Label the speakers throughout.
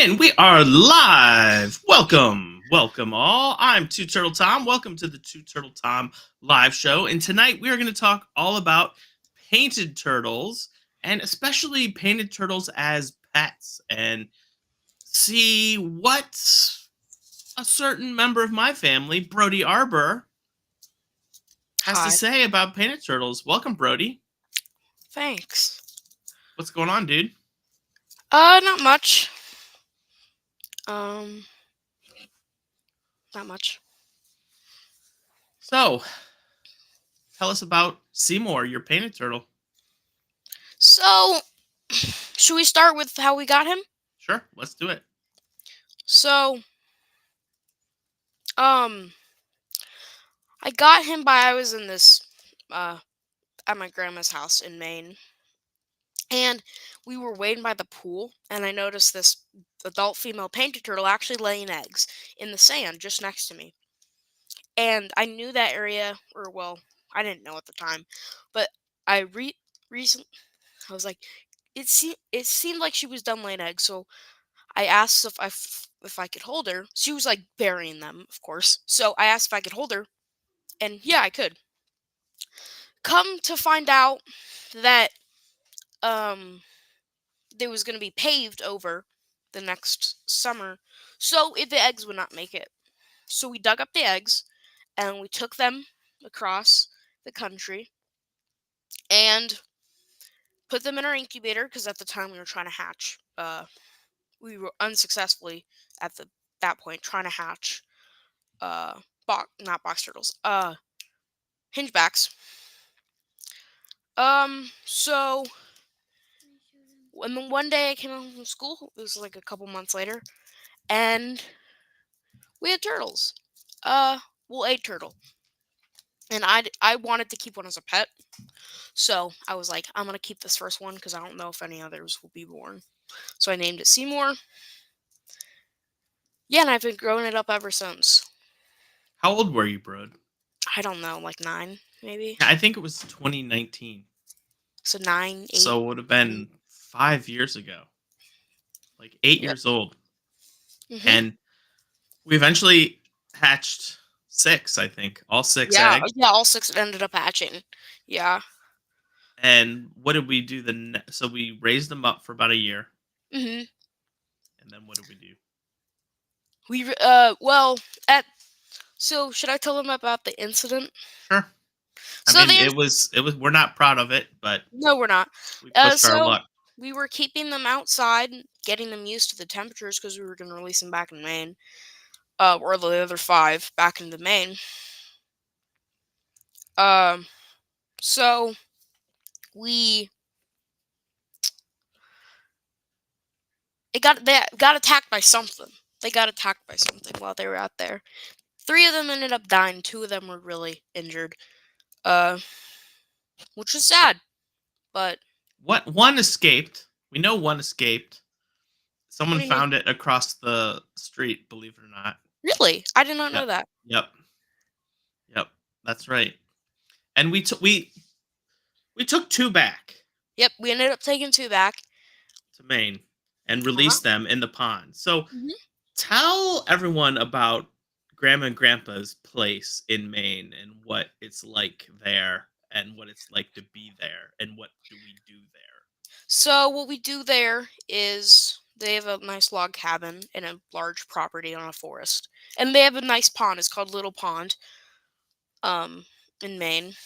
Speaker 1: And we are live. Welcome all. I'm Two Turtle Tom. Welcome to the Two Turtle Tom live show. And tonight we are going to talk all about painted turtles and especially painted turtles as pets and see what a certain member of my family, Brody Arbour, has to
Speaker 2: Hi.
Speaker 1: say about painted turtles. Welcome, Brody.
Speaker 2: Thanks.
Speaker 1: What's going on, dude?
Speaker 2: Not much. Um, not much.
Speaker 1: So, tell us about Seymour, your painted turtle.
Speaker 2: So, should we start with how we got him?
Speaker 1: Sure, let's do it.
Speaker 2: So, um, I got him I was in this, uh, at my grandma's house in Maine, and we were waiting by the pool, and I noticed this adult female painted turtle actually laying eggs in the sand just next to me. And I knew that area, or well, I didn't know at the time, but I recently I was like, it seemed like she was done laying eggs, so I asked if I could hold her. She was like burying them, of course. So I asked if I could hold her, and yeah, I could. Come to find out that um there was going to be paved over the next summer, so the eggs would not make it. So we dug up the eggs and we took them across the country and put them in our incubator because at the time we were trying to hatch. We were unsuccessfully at that point trying to hatch not box turtles, hingebacks. So and then one day I came home from school. It was like a couple months later, and we had turtles. Uh, well, a turtle, and I wanted to keep one as a pet. So I was like, I'm gonna keep this first one because I don't know if any others will be born. So I named it Seymour. Yeah, and I've been growing it up ever since.
Speaker 1: How old were you, bro?
Speaker 2: I don't know, like 9, maybe.
Speaker 1: I think it was 2019.
Speaker 2: So 9, 8.
Speaker 1: So it would have been 5 years ago, like eight
Speaker 2: Yep.
Speaker 1: years old.
Speaker 2: Mhm.
Speaker 1: And we eventually hatched six, I think, all six
Speaker 2: Yeah,
Speaker 1: eggs.
Speaker 2: yeah. All 6 ended up hatching. Yeah.
Speaker 1: And what did we do? So we raised them up for about a year.
Speaker 2: Mhm.
Speaker 1: And then what did we do?
Speaker 2: Well, at so should I tell them about the incident?
Speaker 1: Sure. I
Speaker 2: So
Speaker 1: mean,
Speaker 2: the
Speaker 1: it was, we're not proud of it, but
Speaker 2: No, we're not.
Speaker 1: we pushed our
Speaker 2: So
Speaker 1: luck.
Speaker 2: we were keeping them outside, getting them used to the temperatures because we were going to release them back in Maine. Or the other 5 back into Maine. Um, so we they got attacked by something. They got attacked by something while they were out there. 3 of them ended up dying. 2 of them were really injured. Uh, which was sad, but
Speaker 1: What one escaped? We know one escaped.
Speaker 2: what
Speaker 1: Someone
Speaker 2: do you mean?
Speaker 1: found it across the street, believe it or not.
Speaker 2: Really? I did not know
Speaker 1: Yep.
Speaker 2: that.
Speaker 1: Yep. Yep. That's right. And we took two back
Speaker 2: Yep, we ended up taking 2 back.
Speaker 1: to Maine and
Speaker 2: Uh-huh.
Speaker 1: released them in the pond. So
Speaker 2: Mhm.
Speaker 1: tell everyone about Grandma and Grandpa's place in Maine and what it's like there and what it's like to be there and what do we do there.
Speaker 2: So what we do there is they have a nice log cabin in a large property on a forest, and they have a nice pond. It's called Little Pond, um, in Maine.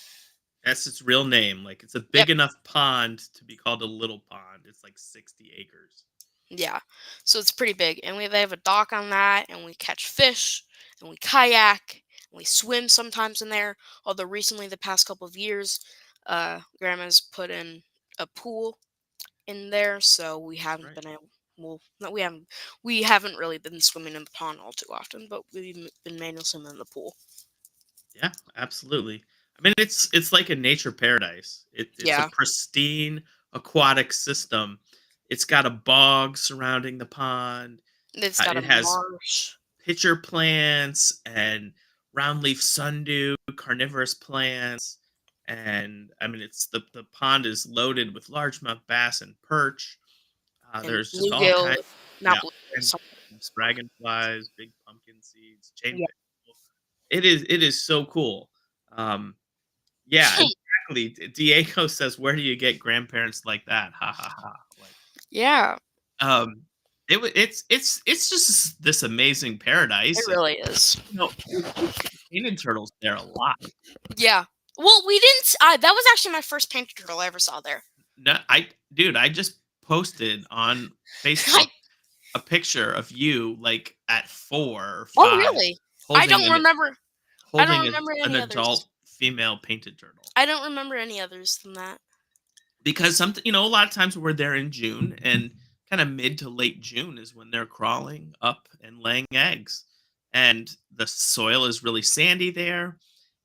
Speaker 1: That's its real name. Like it's a
Speaker 2: Yep.
Speaker 1: big enough pond to be called a little pond. It's like 60 acres.
Speaker 2: Yeah. So it's pretty big, and they have a dock on that, and we catch fish, and we kayak, and we swim sometimes in there. Although recently, the past couple of years, Grandma's put in a pool in there, so we
Speaker 1: That's
Speaker 2: haven't
Speaker 1: right.
Speaker 2: been able. Well, no, we haven't really been swimming in the pond all too often, but we've been mainly swimming in the pool.
Speaker 1: Yeah, absolutely. I mean, it's like a nature paradise. It's a
Speaker 2: Yeah,
Speaker 1: pristine aquatic system. It's got a bog surrounding the pond.
Speaker 2: it's got a
Speaker 1: It has
Speaker 2: marsh.
Speaker 1: pitcher plants and roundleaf sundew, carnivorous plants, and I mean, it's the pond is loaded with largemouth bass and perch.
Speaker 2: And
Speaker 1: There's just all
Speaker 2: bluegill.
Speaker 1: kind. Yeah,
Speaker 2: not blueberries.
Speaker 1: dragonflies, big pumpkin seeds, chain
Speaker 2: Yeah.
Speaker 1: pickle. It is so cool. Um, yeah, exactly. Diego says, "Where do you get grandparents like that?" Ha ha ha. Like,
Speaker 2: Yeah,
Speaker 1: um, it's just this amazing
Speaker 2: it
Speaker 1: paradise, and
Speaker 2: really is.
Speaker 1: we see painted turtles there a lot.
Speaker 2: Yeah. Well, we didn't. That was actually my first painted turtle I ever saw there.
Speaker 1: No, dude, I just posted on
Speaker 2: I,
Speaker 1: Facebook a picture of you like at 4 or
Speaker 2: oh,
Speaker 1: 5
Speaker 2: really? I
Speaker 1: holding
Speaker 2: don't
Speaker 1: an
Speaker 2: remember. I don't
Speaker 1: holding
Speaker 2: remember
Speaker 1: an
Speaker 2: any others.
Speaker 1: adult female painted turtle.
Speaker 2: I don't remember any others than that.
Speaker 1: Because a lot of times we're there in June, and kind of mid to late June is when they're crawling up and laying eggs. And the soil is really sandy there,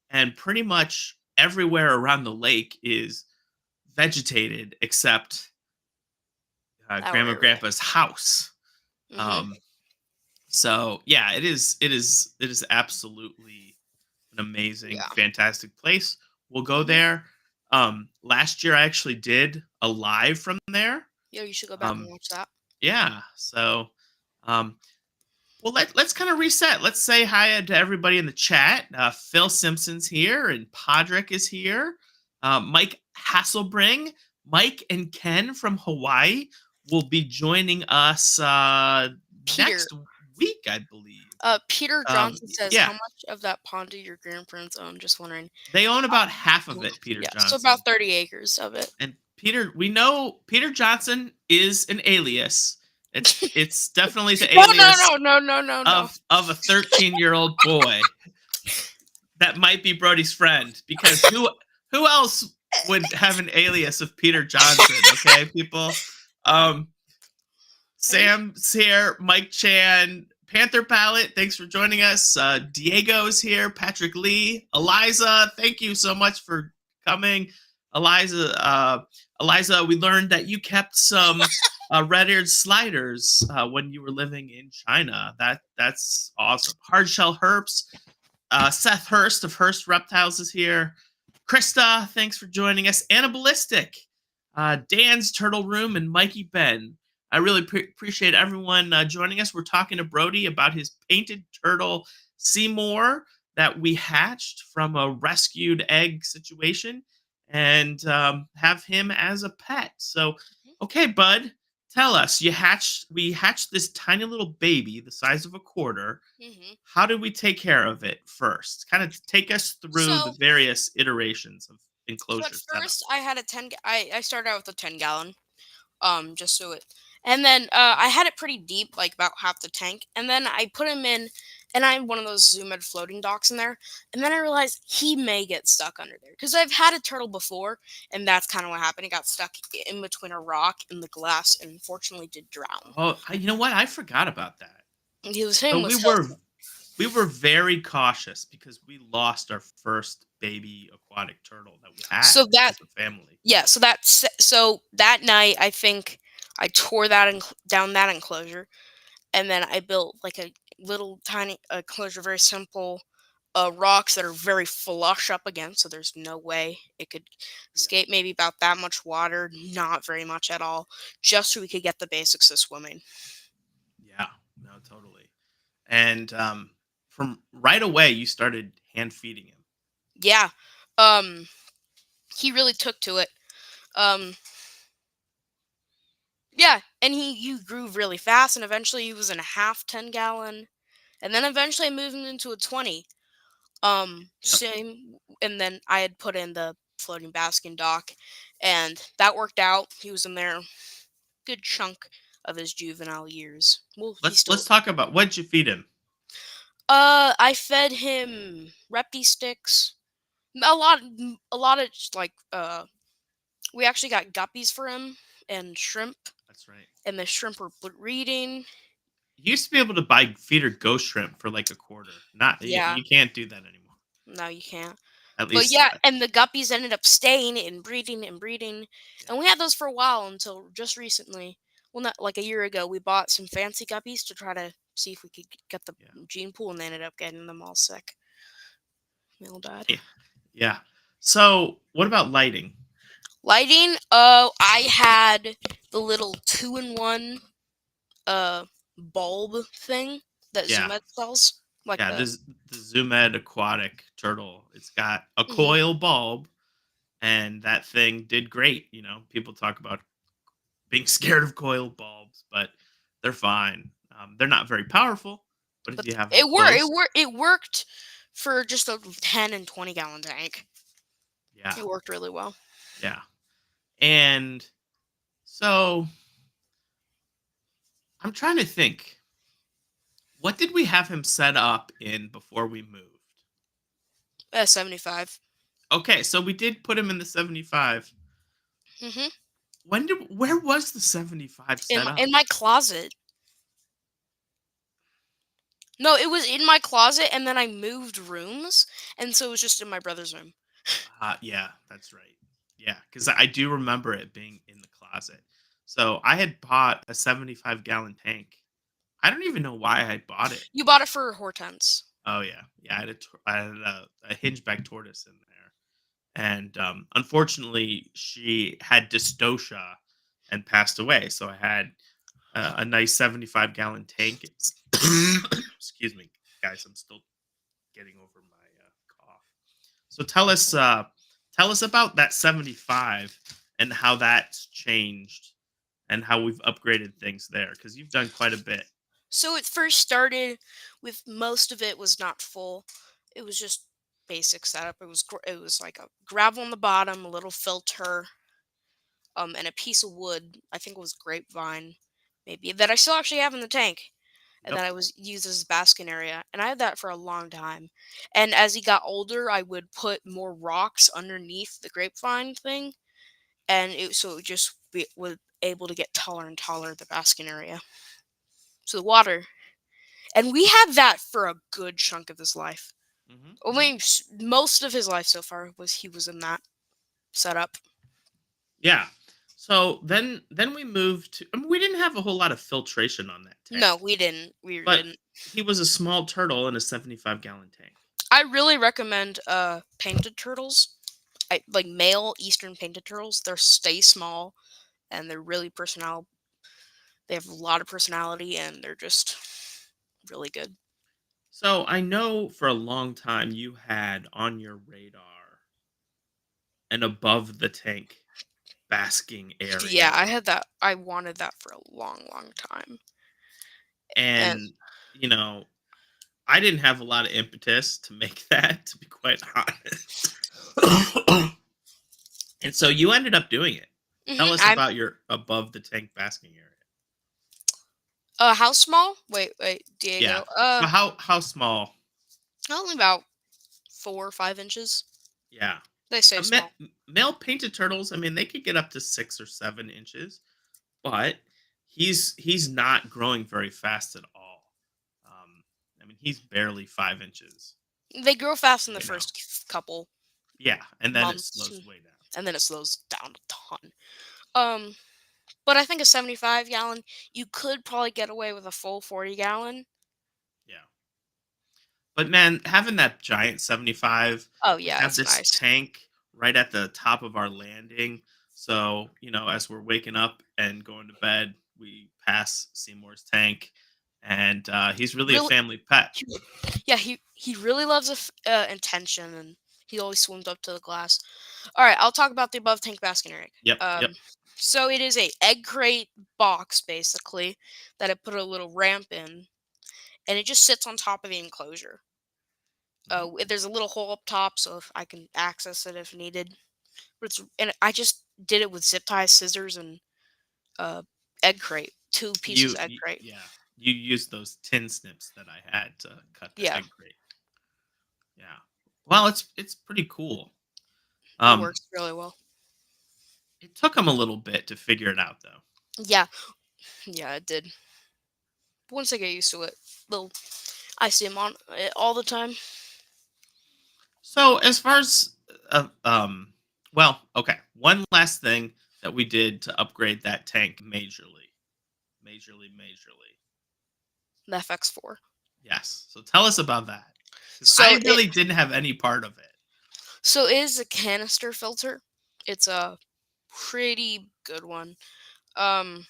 Speaker 1: and pretty much everywhere around the lake is vegetated except
Speaker 2: Our
Speaker 1: grandma and
Speaker 2: area.
Speaker 1: grandpa's house.
Speaker 2: Mhm.
Speaker 1: Um, so yeah, it is absolutely an amazing,
Speaker 2: Yeah.
Speaker 1: fantastic place. We'll go
Speaker 2: Mhm.
Speaker 1: there. Last year I actually did a live from there.
Speaker 2: Yeah, you should go back and
Speaker 1: Um,
Speaker 2: watch that.
Speaker 1: yeah, so um, well, let's kind of reset. Let's say hi to everybody in the chat. Phil Simpson's here, and Podrick is here. Mike Hasselbring, Mike and Ken from Hawaii will be joining us
Speaker 2: Peter.
Speaker 1: next week, I believe.
Speaker 2: Peter Johnson says,
Speaker 1: Yeah,
Speaker 2: "How much of that pond do your grandparents own?" Just wondering.
Speaker 1: they own about half of
Speaker 2: Mm,
Speaker 1: it, Peter
Speaker 2: yeah, so about
Speaker 1: Johnson.
Speaker 2: 30 acres of it.
Speaker 1: And Peter, we know Peter Johnson is an alias. It's definitely the
Speaker 2: No, no,
Speaker 1: alias
Speaker 2: no, no, no, no, no.
Speaker 1: of a 13-year-old boy that might be Brody's friend, because who else would have an alias of Peter Johnson? Okay, people. Um, Sam's here, Mike Chan, Panther Palette, thanks for joining us. Diego's here, Patrick Lee, Eliza, thank you so much for coming. Eliza, we learned that you kept some red-eared sliders when you were living in China. That's awesome. Hardshell Herps, Seth Hurst of Hurst Reptiles is here. Krista, thanks for joining us. Anna Ballistic, Dan's Turtle Room, and Mikey Ben. I really appreciate everyone joining us. We're talking to Brody about his painted turtle Seymour that we hatched from a rescued egg situation, and have him as a pet. So, okay, bud, tell us. We hatched this tiny little baby the size of a quarter.
Speaker 2: Hmm.
Speaker 1: How did we take care of it first? Kind of take us through the
Speaker 2: So,
Speaker 1: various iterations of
Speaker 2: so at
Speaker 1: enclosure setup.
Speaker 2: first I had a 10. I started out with a 10-gallon. Just so it, and then I had it pretty deep, like about half the tank, and then I put him in, and I had one of those Zoom Ed floating docks in there, and then I realized he may get stuck under there because I've had a turtle before, and that's kind of what happened. He got stuck in between a rock and the glass, and unfortunately did drown.
Speaker 1: Oh, you know what? I forgot about that.
Speaker 2: His
Speaker 1: So
Speaker 2: name
Speaker 1: we
Speaker 2: was Hilton.
Speaker 1: were we were very cautious because we lost our first baby aquatic turtle that we had
Speaker 2: So that
Speaker 1: as a family.
Speaker 2: Yeah, so that night I think I tore down that enclosure, and then I built like a little tiny enclosure, very simple, rocks that are very flush up against, so there's no way it could
Speaker 1: Yeah,
Speaker 2: escape. Maybe about that much water, not very much at all, just so we could get the basics of swimming.
Speaker 1: yeah, no, totally. And from right away, you started hand feeding him.
Speaker 2: Yeah, he really took to it. Um, yeah, and he grew really fast, and eventually he was in a half 10-gallon, and then eventually I moved him into a 20.
Speaker 1: Yep.
Speaker 2: Same, and then I had put in the floating basking dock, and that worked out. He was in there good chunk of his juvenile years. Well, he
Speaker 1: Let's
Speaker 2: still.
Speaker 1: talk about what'd you feed him.
Speaker 2: I fed him repti sticks. A lot of like. We actually got guppies for him and shrimp,
Speaker 1: That's right.
Speaker 2: and the shrimp were breeding.
Speaker 1: You used to be able to buy feeder ghost shrimp for like a quarter. Not
Speaker 2: Yeah,
Speaker 1: you can't do that anymore.
Speaker 2: no, you can't.
Speaker 1: At
Speaker 2: But
Speaker 1: least,
Speaker 2: yeah, and the guppies ended up staying and breeding and breeding.
Speaker 1: yeah,
Speaker 2: And we had those for a while until just recently. Well, not like a year ago, we bought some fancy guppies to try to see if we could get the
Speaker 1: yeah,
Speaker 2: gene pool, and they ended up getting them all sick. Real bad.
Speaker 1: yeah, yeah. So, what about lighting?
Speaker 2: Lighting, I had the little 2-in-1 bulb thing that
Speaker 1: Yeah.
Speaker 2: Zumet sells. Like
Speaker 1: Yeah,
Speaker 2: the
Speaker 1: this the Zoomed aquatic turtle. It's got a
Speaker 2: Mhm.
Speaker 1: coil bulb, and that thing did great. People talk about being scared of coil bulbs, but they're fine. They're not very powerful, but if
Speaker 2: But
Speaker 1: you have them
Speaker 2: it worked.
Speaker 1: close,
Speaker 2: It worked for just a 10 and 20 gallon tank.
Speaker 1: yeah,
Speaker 2: It worked really well.
Speaker 1: yeah. And so I'm trying to think, what did we have him set up in before we moved?
Speaker 2: 75.
Speaker 1: Okay, so we did put him in the 75.
Speaker 2: hmm
Speaker 1: Where was the 75
Speaker 2: In
Speaker 1: set
Speaker 2: in
Speaker 1: up?
Speaker 2: my closet. No, it was in my closet, and then I moved rooms, and so it was just in my brother's room.
Speaker 1: Yeah, that's right. Yeah, because I do remember it being in the closet. So I had bought a 75-gallon tank. I don't even know why I had bought it.
Speaker 2: You bought it for Hortense.
Speaker 1: Oh yeah, yeah. I had a hingeback tortoise in there, and unfortunately, she had dystocia and passed away. So I had a nice 75-gallon tank. It's excuse me, guys. I'm still getting over my cough. So tell us about that 75 and how that's changed and how we've upgraded things there because you've done quite a bit.
Speaker 2: So it first started with most of it was not full. It was just basic setup. It was like a gravel on the bottom, a little filter, and a piece of wood. I think it was grapevine, maybe that I still actually have in the tank, and
Speaker 1: Yep.
Speaker 2: that I was used as a basking area. And I had that for a long time. And as he got older, I would put more rocks underneath the grapevine thing, and it just was able to get taller and taller the basking area. So the water, and we had that for a good chunk of his life.
Speaker 1: Hmm.
Speaker 2: Only most of his life so far was in that setup.
Speaker 1: Yeah. So then we moved to. I mean, we didn't have a whole lot of filtration on that tank,
Speaker 2: No, we didn't. We
Speaker 1: but
Speaker 2: didn't.
Speaker 1: he was a small turtle in a 75-gallon tank.
Speaker 2: I really recommend painted turtles. I like male eastern painted turtles. They stay small and they're really personal. They have a lot of personality and they're just really good.
Speaker 1: So I know for a long time you had on your radar an above the tank basking
Speaker 2: Yeah,
Speaker 1: area.
Speaker 2: I had that. I wanted that for a long, long time. And
Speaker 1: And, you know, I didn't have a lot of impetus to make that, to be quite honest. And so you ended up doing it. Tell us
Speaker 2: I'm
Speaker 1: about your above the tank basking area.
Speaker 2: how small? Wait,
Speaker 1: Yeah.
Speaker 2: Diego.
Speaker 1: So how small?
Speaker 2: Only about 4 or 5 inches.
Speaker 1: Yeah.
Speaker 2: They stay small.
Speaker 1: Male painted turtles, I mean, they could get up to 6 or 7 inches, but he's not growing very fast at all. I mean, he's barely 5 inches.
Speaker 2: They grow fast in the
Speaker 1: You know.
Speaker 2: first couple
Speaker 1: Yeah, and then it
Speaker 2: months,
Speaker 1: slows way down.
Speaker 2: and then it slows down a ton. Um, but I think a 75 gallon, you could probably get away with a full 40 gallon.
Speaker 1: Yeah. But man, having that giant 75,
Speaker 2: Oh
Speaker 1: we
Speaker 2: yeah,
Speaker 1: have
Speaker 2: it's
Speaker 1: this
Speaker 2: nice.
Speaker 1: tank right at the top of our landing. So, as we're waking up and going to bed, we pass Seymour's tank, and he's really a
Speaker 2: Really,
Speaker 1: family pet.
Speaker 2: yeah, he really loves intention, and he always swims up to the glass. All right, I'll talk about the above tank basking rig.
Speaker 1: Yep, yep.
Speaker 2: So it is a egg crate box basically that I put a little ramp in, and it just sits on top of the enclosure.
Speaker 1: Mhm.
Speaker 2: There's a little hole up top, so if I can access it if needed. And I just did it with zip ties, scissors, and uh, egg crate. Two pieces egg crate.
Speaker 1: Yeah, you used those tin snips that I had to cut the
Speaker 2: Yeah,
Speaker 1: egg crate. Yeah. Well, it's pretty cool.
Speaker 2: it
Speaker 1: Um,
Speaker 2: works really well.
Speaker 1: it took him a little bit to figure it out, though.
Speaker 2: Yeah, yeah, it did. Once I get used to it, they'll I see them on it all the time.
Speaker 1: So as far as well, okay. One last thing that we did to upgrade that tank majorly.
Speaker 2: The FX4.
Speaker 1: Yes. So tell us about that because
Speaker 2: So
Speaker 1: I
Speaker 2: it
Speaker 1: really didn't have any part of it.
Speaker 2: so it is a canister filter. It's a pretty good one. Um,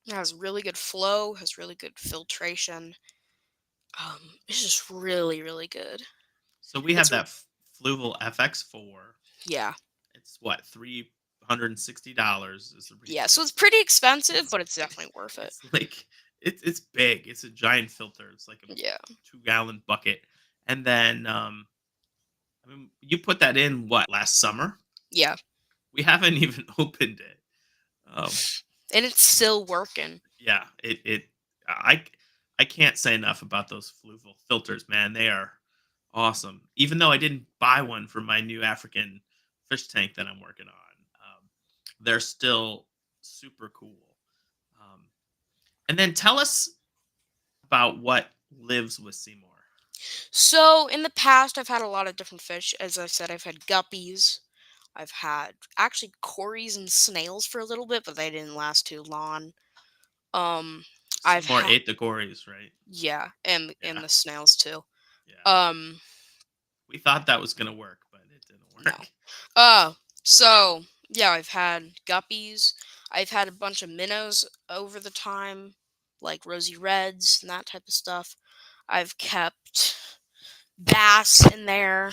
Speaker 2: It has really good flow, has really good filtration. It's just really, really good.
Speaker 1: So we have
Speaker 2: It's
Speaker 1: that Fluval FX4.
Speaker 2: Yeah,
Speaker 1: It's what, $360 is the
Speaker 2: yeah.
Speaker 1: retail.
Speaker 2: So it's pretty expensive,
Speaker 1: It's
Speaker 2: but it's definitely worth it.
Speaker 1: it's like it's big. It's a giant filter. It's like a
Speaker 2: Yeah,
Speaker 1: 2-gallon bucket. And then I mean, you put that in what, last summer?
Speaker 2: yeah,
Speaker 1: We haven't even opened it. Um,
Speaker 2: and it's still working.
Speaker 1: yeah, I I can't say enough about those Fluval filters, man. They are awesome. Even though I didn't buy one for my new African fish tank that I'm working on, they're still super cool. Um, and then tell us about what lives with Seymour.
Speaker 2: So in the past, I've had a lot of different fish. As I said, I've had guppies. I've had actually cories and snails for a little bit, but they didn't last too long. Um, I've
Speaker 1: Seymour
Speaker 2: had
Speaker 1: ate the gories, right?
Speaker 2: Yeah, and
Speaker 1: Yeah,
Speaker 2: the snails too.
Speaker 1: yeah.
Speaker 2: Um,
Speaker 1: We thought that was gonna work, but it didn't
Speaker 2: no.
Speaker 1: work.
Speaker 2: So yeah, I've had guppies. I've had a bunch of minnows over the time, like rosy reds and that type of stuff. I've kept bass in there.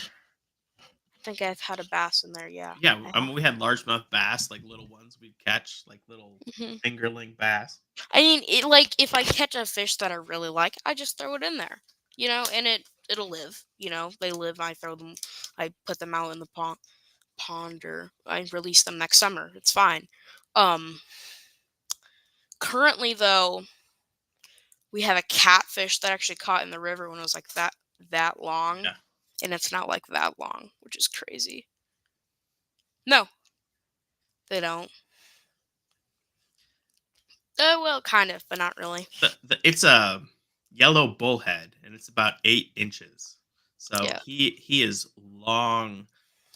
Speaker 2: I think I've had a bass in there. Yeah,
Speaker 1: Yeah,
Speaker 2: I
Speaker 1: I mean, we had largemouth bass, like little ones we'd catch, like little
Speaker 2: have.
Speaker 1: fingerling bass.
Speaker 2: I mean, like if I catch a fish that I really like, I just throw it in there, and it'll live. They live. I throw them. I put them out in the pond, or I release them next summer. It's fine. Um, Currently though, we have a catfish that actually caught in the river when it was like that long,
Speaker 1: Yeah.
Speaker 2: and it's not like that long, which is crazy. No, they don't. Well, kind of, but not really.
Speaker 1: It's a yellow bullhead, and it's about 8 inches. So
Speaker 2: Yeah.
Speaker 1: he is long.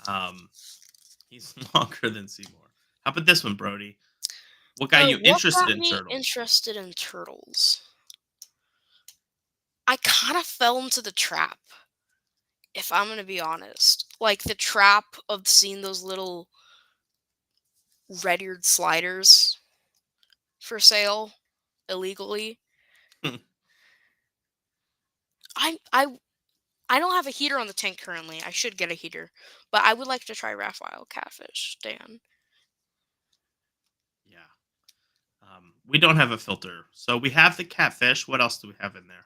Speaker 1: Um, he's longer than Seymour. How about this one, Brody? What got you
Speaker 2: What
Speaker 1: interested
Speaker 2: got
Speaker 1: in
Speaker 2: me
Speaker 1: turtles?
Speaker 2: interested in turtles? I kind of fell into the trap, if I'm gonna be honest. Like the trap of seeing those little red-eared sliders for sale illegally. I I I don't have a heater on the tank currently. I should get a heater, but I would like to try Raphael catfish, Dan.
Speaker 1: Yeah. We don't have a filter, so we have the catfish. What else do we have in there?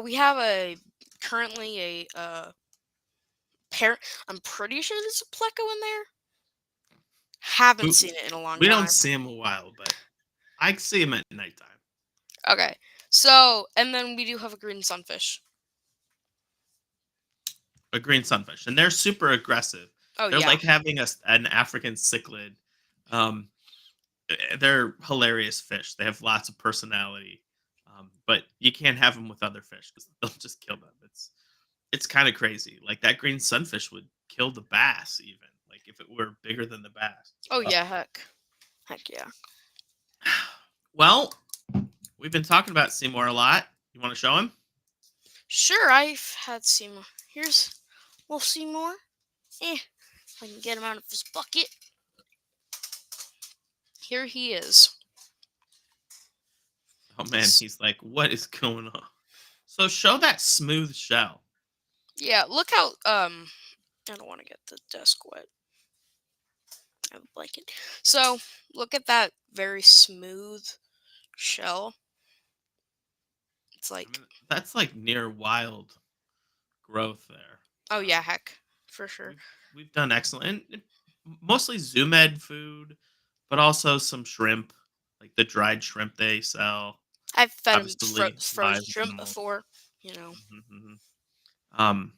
Speaker 2: We have currently a pair. I'm pretty sure there's a pleco in there. Haven't
Speaker 1: We,
Speaker 2: seen it in a long
Speaker 1: we don't
Speaker 2: time.
Speaker 1: see him a while, but I see him at nighttime.
Speaker 2: Okay, so and then we do have a green sunfish.
Speaker 1: A green sunfish, and they're super aggressive.
Speaker 2: Oh
Speaker 1: They're
Speaker 2: yeah.
Speaker 1: like having an African cichlid. Um, they're hilarious fish. They have lots of personality, but you can't have them with other fish because they'll just kill them. It's kind of crazy. Like that green sunfish would kill the bass, even like if it were bigger than the bass.
Speaker 2: Oh yeah. Heck yeah.
Speaker 1: Well, we've been talking about Seymour a lot. You want to show him?
Speaker 2: Sure, I've had Seymour. Here's little Seymour. If I can get him out of his bucket. Here he is.
Speaker 1: Oh man, he's like, what is going on? So show that smooth shell.
Speaker 2: Yeah, look how I don't want to get the desk wet. I have a blanket. So look at that very smooth shell. It's
Speaker 1: I
Speaker 2: like,
Speaker 1: mean, that's like near wild growth there.
Speaker 2: oh yeah, heck, for sure.
Speaker 1: We've we've done excellent, and mostly Zoom Ed food, but also some shrimp, like the dried shrimp they sell.
Speaker 2: I've fed him
Speaker 1: Obviously,
Speaker 2: frozen
Speaker 1: live
Speaker 2: shrimp
Speaker 1: animals.
Speaker 2: before. You know.
Speaker 1: Mhm, mhm. Um,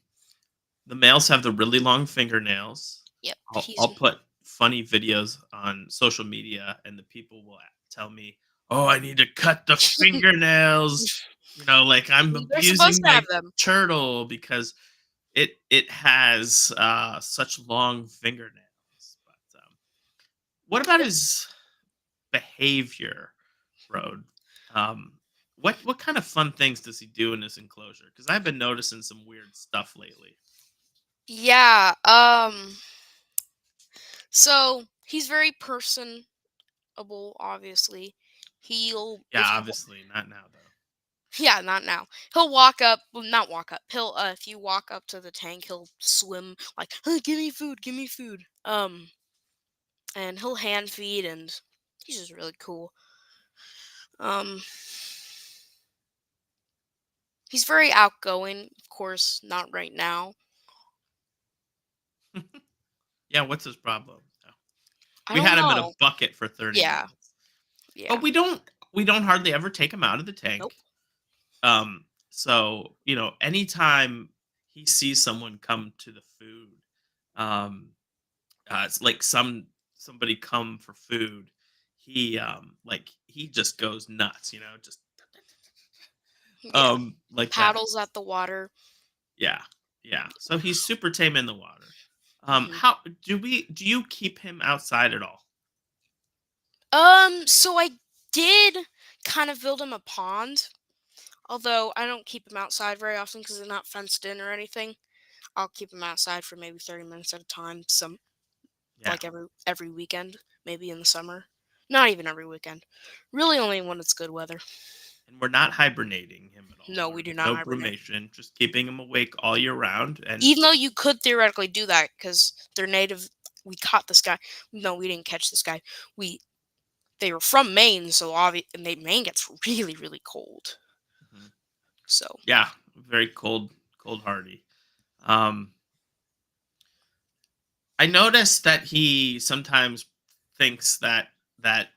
Speaker 1: the males have the really long fingernails.
Speaker 2: Yep.
Speaker 1: I'll put funny videos on social media, and the people will tell me, "Oh, I need to cut the fingernails." Like I'm
Speaker 2: They're supposed
Speaker 1: abusing
Speaker 2: to have
Speaker 1: my
Speaker 2: them.
Speaker 1: turtle because it has such long fingernails. But what about his behavior, Road? Um, what kind of fun things does he do in his enclosure? Because I've been noticing some weird stuff lately.
Speaker 2: Yeah. So he's very personable, obviously. He'll
Speaker 1: Yeah,
Speaker 2: if you
Speaker 1: obviously not now though.
Speaker 2: yeah, not now. He'll walk up, well, not walk up. He'll if you walk up to the tank, he'll swim like, "Give me food, give me food." And he'll hand feed, and he's just really cool. Um, he's very outgoing, of course, not right now.
Speaker 1: Yeah, what's his problem? No.
Speaker 2: I
Speaker 1: We
Speaker 2: don't
Speaker 1: had him in a
Speaker 2: know.
Speaker 1: bucket for 30
Speaker 2: Yeah,
Speaker 1: minutes.
Speaker 2: yeah.
Speaker 1: But we don't hardly ever take him out of the
Speaker 2: Nope.
Speaker 1: tank. So, anytime he sees someone come to the food, um, it's like somebody come for food, he just goes nuts, just
Speaker 2: Yeah.
Speaker 1: like that.
Speaker 2: Paddles at the water.
Speaker 1: Yeah. Yeah. So he's super tame in the water.
Speaker 2: hmm
Speaker 1: How do you keep him outside at all?
Speaker 2: So I did kind of build him a pond, although I don't keep him outside very often because they're not fenced in or anything. I'll keep him outside for maybe 30 minutes at a time,
Speaker 1: Yeah.
Speaker 2: like every weekend, maybe in the summer. Not even every weekend. Really only when it's good weather.
Speaker 1: And we're not hibernating him at all.
Speaker 2: No, we
Speaker 1: We're
Speaker 2: do not
Speaker 1: no
Speaker 2: hibernate.
Speaker 1: brumation, just keeping him awake all year round. And
Speaker 2: Even though you could theoretically do that because they're native. We caught this guy. No, we didn't catch this guy. We They were from Maine, so Maine gets really really cold.
Speaker 1: Mhm.
Speaker 2: So
Speaker 1: Yeah, very cold hardy. Um, I noticed that he sometimes thinks that that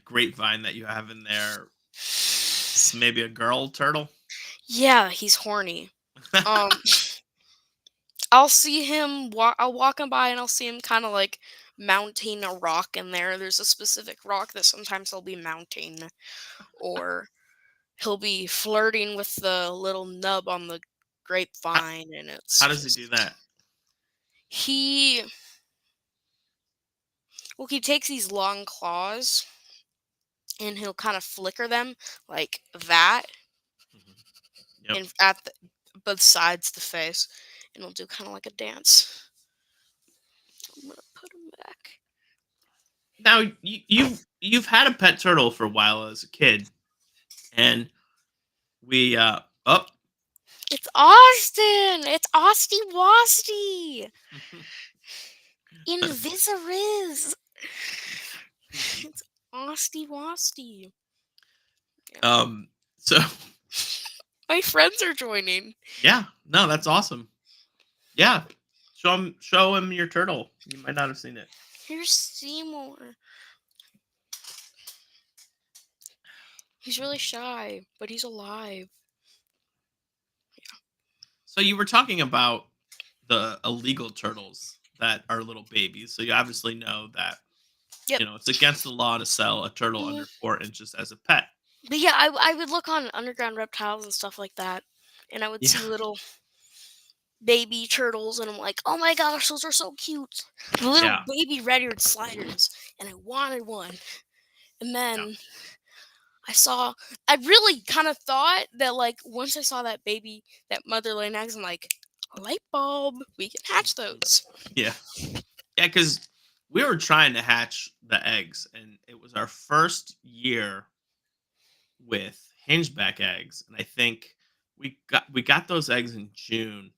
Speaker 1: grapevine that you have in there is maybe a girl turtle.
Speaker 2: yeah, he's horny. Um, I'll walk him by and I'll see him kind of like mounting a rock in there. There's a specific rock that sometimes he'll be mounting, or he'll be flirting with the little nub on the
Speaker 1: how,
Speaker 2: grapevine, and it's
Speaker 1: how does he do
Speaker 2: just
Speaker 1: that?
Speaker 2: he well he takes these long claws and he'll kind of flicker them like that
Speaker 1: Mhm. Yep.
Speaker 2: and at both sides of the face, and he'll do kind of like a dance. I'm gonna put him back.
Speaker 1: Now you've had a pet turtle for a while as a kid, and we oh
Speaker 2: It's Austin. It's Austy Wasty. Invisoriz. It's Austy Wasty. Yeah.
Speaker 1: um so
Speaker 2: My friends are joining.
Speaker 1: yeah, no, that's awesome. Yeah. Show him your turtle. You might not have seen it.
Speaker 2: Here's Seymour. He's really shy, but he's alive.
Speaker 1: So you were talking about the illegal turtles that are little babies. So you obviously know that,
Speaker 2: Yep.
Speaker 1: it's against the law to sell a turtle
Speaker 2: Mhm.
Speaker 1: under 4 inches as a pet.
Speaker 2: But yeah, I would look on underground reptiles and stuff like that, and I would
Speaker 1: Yeah.
Speaker 2: see little baby turtles, and I'm like, oh my gosh, those are so cute. The little
Speaker 1: Yeah.
Speaker 2: baby red-eared sliders, and I wanted one. And
Speaker 1: Yeah.
Speaker 2: then I really kind of thought that like once I saw that mother laying eggs, I'm like, a light bulb, we can hatch those.
Speaker 1: Yeah. Yeah, because we were trying to hatch the eggs, and it was our first year with hingeback eggs, and I think we got those eggs in June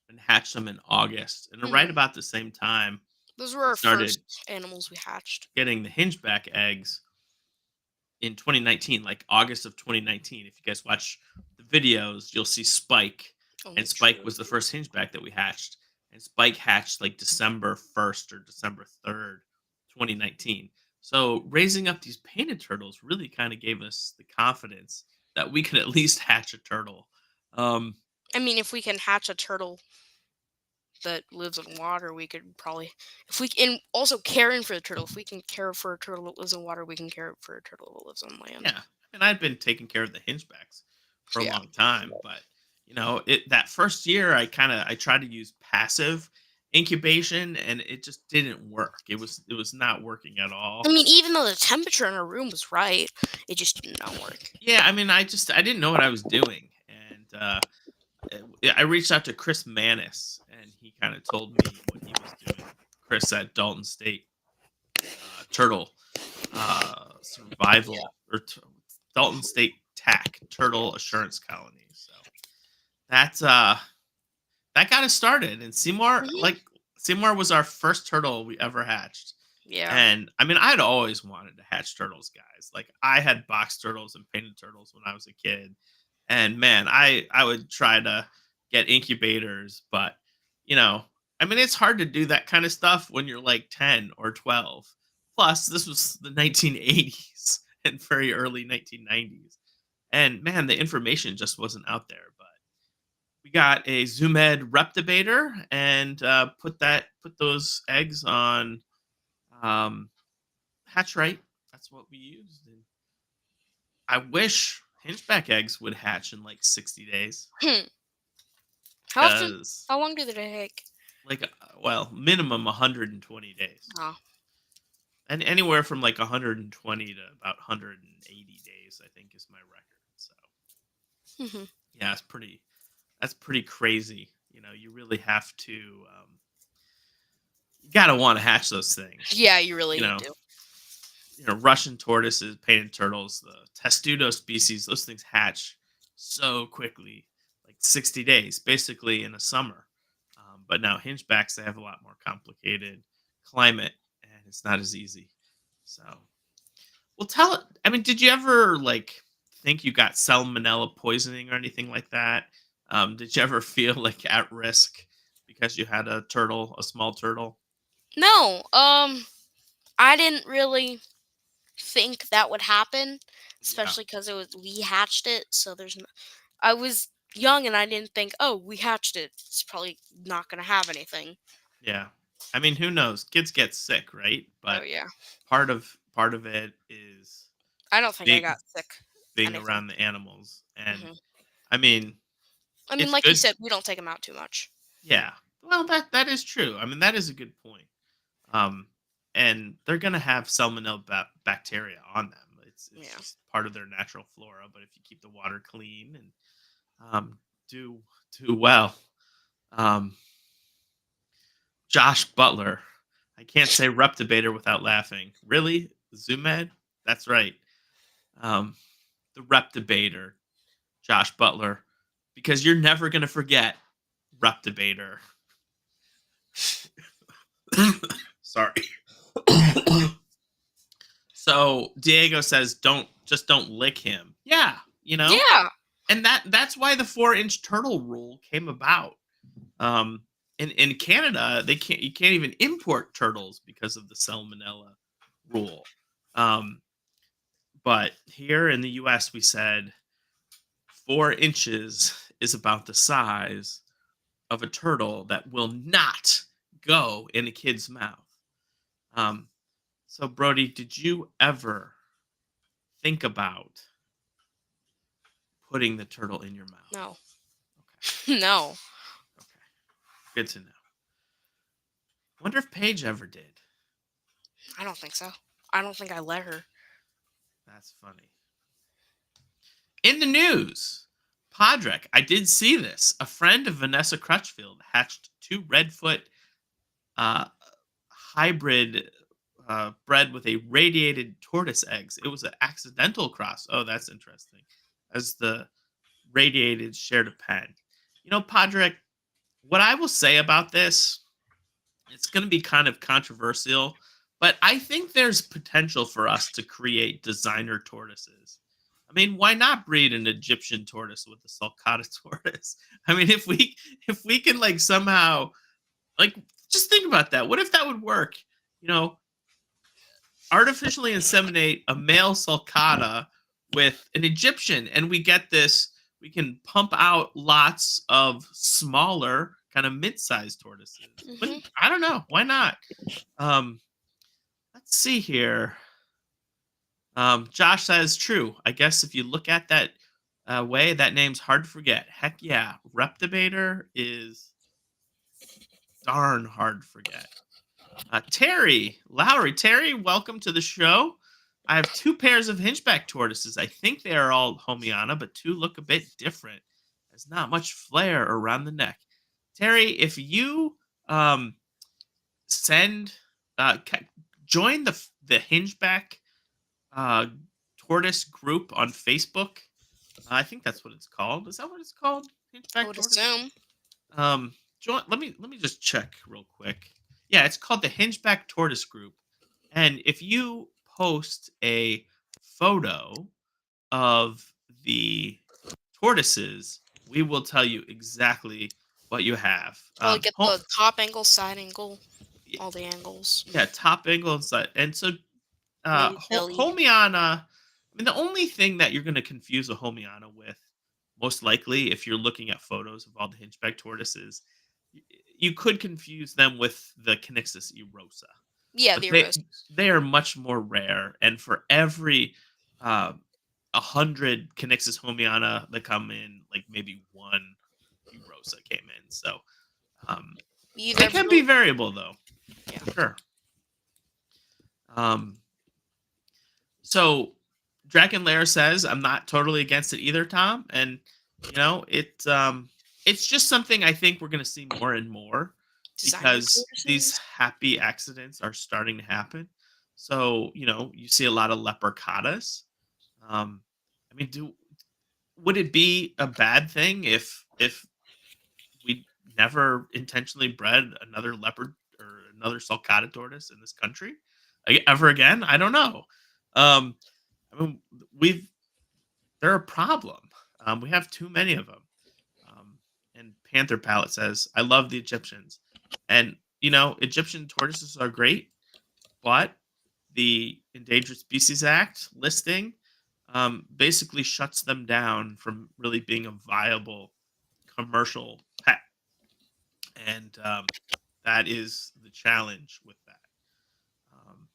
Speaker 1: and hatched them in August, and right
Speaker 2: Mhm.
Speaker 1: about the same time
Speaker 2: Those were
Speaker 1: we
Speaker 2: our
Speaker 1: started
Speaker 2: first animals we hatched.
Speaker 1: getting the hingeback eggs in 2019, like August of 2019. If you guys watch the videos, you'll see Spike,
Speaker 2: Oh,
Speaker 1: and Spike
Speaker 2: true.
Speaker 1: was the first hingeback that we hatched, and Spike hatched like December 1st or December 3rd, 2019. So raising up these painted turtles really kind of gave us the confidence that we could at least hatch a turtle. Um,
Speaker 2: I mean, if we can hatch a turtle that lives in water, we could probably, if we and also caring for the turtle. If we can care for a turtle that lives in water, we can care for a turtle that lives on land.
Speaker 1: yeah, and I'd been taking care of the hingebacks for a
Speaker 2: Yeah.
Speaker 1: long time, but it that first year I tried to use passive incubation and it just didn't work. It was not working at
Speaker 2: I
Speaker 1: all.
Speaker 2: mean, even though the temperature in our room was right, it just did not work.
Speaker 1: Yeah, I mean, I didn't know what I was doing, and I reached out to Chris Manis, and he kind of told me what he was doing. Chris at Dalton State Turtle. Survival or Dalton State TAC Turtle Assurance Colony. So that's that got us started. And
Speaker 2: Mhm.
Speaker 1: Seymour was our first turtle we ever hatched.
Speaker 2: Yeah.
Speaker 1: And I mean, I'd always wanted to hatch turtles, guys. Like I had box turtles and painted turtles when I was a kid. And man, I would try to get incubators, but you know, I mean, it's hard to do that kind of stuff when you're like 10 or 12. Plus, this was the 1980s and very early 1990s. And man, the information just wasn't out there. But we got a Zoomed Reptibator and put those eggs on um, hatch right. That's what we used. And I wish hingeback eggs would hatch in like 60 days
Speaker 2: Hmm. How often?
Speaker 1: because
Speaker 2: How long do they take?
Speaker 1: like well, minimum 120 days.
Speaker 2: Oh.
Speaker 1: And anywhere from like 120 to about 180 days I think is my record. So,
Speaker 2: Mhm.
Speaker 1: yeah, that's pretty crazy. You know, you really have to you got to want to hatch those things.
Speaker 2: Yeah, you really
Speaker 1: You
Speaker 2: need
Speaker 1: know,
Speaker 2: to.
Speaker 1: Russian tortoises, painted turtles, the testudo species, those things hatch so quickly, like 60 days, basically in a summer. But now hingebacks, they have a lot more complicated climate, and it's not as easy. So, well, tell it. I mean, did you ever like think you got salmonella poisoning or anything like that? Did you ever feel like at risk because you had a turtle, a small turtle?
Speaker 2: No. I didn't really think that would happen,
Speaker 1: Yeah.
Speaker 2: especially because it was we hatched it. So I was young and I didn't think, oh, we hatched it. It's probably not gonna have anything.
Speaker 1: Yeah. I mean, who knows? Kids get sick, right?
Speaker 2: Oh
Speaker 1: But
Speaker 2: yeah.
Speaker 1: part of it is
Speaker 2: I don't think I
Speaker 1: being
Speaker 2: got sick.
Speaker 1: being
Speaker 2: Anything.
Speaker 1: around the animals. And
Speaker 2: Hmm.
Speaker 1: I mean,
Speaker 2: I mean,
Speaker 1: it's
Speaker 2: like you
Speaker 1: good.
Speaker 2: said, we don't take them out too much.
Speaker 1: Yeah. Well, that is true. I mean, that is a good point. Um and they're going to have salmonella bacteria on them. It's
Speaker 2: Yeah.
Speaker 1: just part of their natural flora, but if you keep the water clean and do well. Um Josh Butler. I can't say Reptibator without laughing. Really? Zoomed? That's right. Um, the Reptibator, Josh Butler, because you're never going to forget Reptibator. Sorry. So Diego says, don't lick him. Yeah, you know,
Speaker 2: Yeah.
Speaker 1: and that's why the 4-inch turtle rule came about. Um, in Canada, you can't even import turtles because of the salmonella rule. Um, but here in the U.S., we said 4 inches is about the size of a turtle that will not go in a kid's mouth. Um, so, Brody, did you ever think about putting the turtle in your mouth?
Speaker 2: No.
Speaker 1: Okay,
Speaker 2: No.
Speaker 1: okay, good to know. Wonder if Paige ever did.
Speaker 2: I don't think so. I don't think I let her.
Speaker 1: That's funny. In the news, Podrick, I did see this. A friend of Vanessa Crutchfield hatched two Redfoot uh, hybrid bred with a radiated tortoise eggs. It was an accidental cross. Oh, that's interesting. As the radiated shared a pen. You know, Podrick, what I will say about this, it's going to be kind of controversial, but I think there's potential for us to create designer tortoises. I mean, why not breed an Egyptian tortoise with a sulcata tortoise? I mean, if we can like somehow like just think about that. What if that would work? You know, artificially inseminate a male sulcata with an Egyptian, and we get this. We can pump out lots of smaller, kind of mid-sized tortoises.
Speaker 2: Hmm.
Speaker 1: I don't know. Why not? Um, let's see here. Josh says true. I guess if you look at that way, that name's hard to forget. Heck yeah, Reptibator is darn hard to forget. Terry Lowry, Terry, welcome to the show. I have two pairs of hinchback tortoises. I think they are all Homiana, but two look a bit different. There's not much flair around the neck. Terry, if you send, join the hingeback uh, tortoise group on Facebook. I think that's what it's called. Is that what it's called?
Speaker 2: I
Speaker 1: Hinchback
Speaker 2: would
Speaker 1: tortoise.
Speaker 2: assume.
Speaker 1: Join, let me just check real quick. Yeah, it's called the Hinchback Tortoise Group, and if you post a photo of the tortoises, we will tell you exactly what you have.
Speaker 2: Probably get the top angle, side angle, all the angles.
Speaker 1: Yeah, top angle and side. And so,
Speaker 2: Maybe belly.
Speaker 1: Homiana. I mean, the only thing that you're going to confuse a Homiana with, most likely, if you're looking at photos of all the Hinchback tortoises, y- you could confuse them with the Conyxus erosa,
Speaker 2: Yeah,
Speaker 1: but
Speaker 2: the roses.
Speaker 1: they are much more rare. And for every uh, 100 Conyxus Homiana that come in, like maybe one erosa came in. So um,
Speaker 2: You
Speaker 1: they
Speaker 2: either
Speaker 1: can be
Speaker 2: really,
Speaker 1: variable, though,
Speaker 2: yeah.
Speaker 1: for sure. Um, So Dragon Lair says I'm not totally against it either, Tom. And it's just something I think we're gonna see more and more
Speaker 2: Designer
Speaker 1: because these
Speaker 2: tortoises.
Speaker 1: happy accidents are starting to happen. So, you see a lot of lepercatas. Um, I mean, do would it be a bad thing if we never intentionally bred another leopard or another sulcata tortoise in this country ever again? I don't know. Um, I mean, we've they're a problem. We have too many of them. Um, and Panther Palette says, "I love the Egyptians," and Egyptian tortoises are great, but the Endangered Species Act listing basically shuts them down from really being a viable commercial pet, and that is the challenge with that. Um,